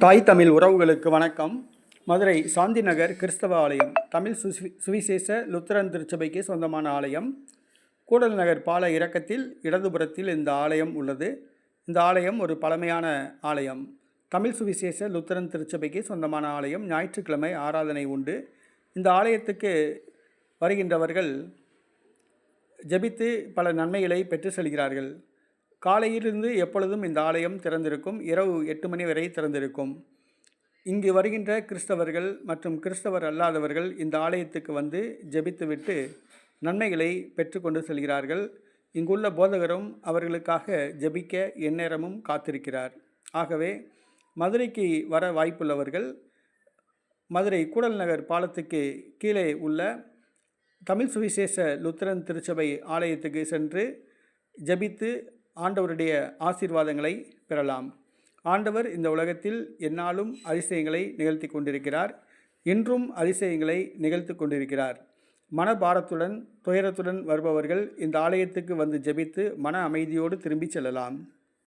தாய் தமிழ் உறவுகளுக்கு வணக்கம். மதுரை சாந்தி நகர் கிறிஸ்தவ ஆலயம் தமிழ் சுவிசேஷ லுத்தரன் திருச்சபைக்கு சொந்தமான ஆலயம். கூடல் நகர் பால இறக்கத்தில் இடதுபுறத்தில் இந்த ஆலயம் உள்ளது. இந்த ஆலயம் ஒரு பழமையான ஆலயம். தமிழ் சுவிசேஷ லுத்தரன் திருச்சபைக்கு சொந்தமான ஆலயம். ஞாயிற்றுக்கிழமை ஆராதனை உண்டு. இந்த ஆலயத்துக்கு வருகின்றவர்கள் ஜெபித்து பல நன்மைகளை பெற்று செல்கிறார்கள். காலையிலிருந்து எப்பொழுதும் இந்த ஆலயம் திறந்திருக்கும். இரவு 8 மணி வரை திறந்திருக்கும். இங்கு வருகின்ற கிறிஸ்தவர்கள் மற்றும் கிறிஸ்தவர் அல்லாதவர்கள் இந்த ஆலயத்துக்கு வந்து ஜெபித்துவிட்டு நன்மைகளை பெற்றுக்கொண்டு செல்கிறார்கள். இங்குள்ள போதகரும் அவர்களுக்காக ஜெபிக்க எந்நேரமும் காத்திருக்கிறார். ஆகவே மதுரைக்கு வர வாய்ப்புள்ளவர்கள் மதுரை கூடல் நகர் பாலத்துக்கு கீழே உள்ள தமிழ் சுவிசேஷ லுத்தரன் திருச்சபை ஆலயத்துக்கு சென்று ஜெபித்து ஆண்டவருடைய ஆசீர்வாதங்களை பெறலாம். ஆண்டவர் இந்த உலகத்தில் எந்நாளும் அதிசயங்களை நிகழ்த்தி கொண்டிருக்கிறார். இன்றும் அதிசயங்களை நிகழ்த்தி கொண்டிருக்கிறார். மனபாரத்துடன் துயரத்துடன் வருபவர்கள் இந்த ஆலயத்துக்கு வந்து ஜெபித்து மன அமைதியோடு திரும்பி செல்லலாம்.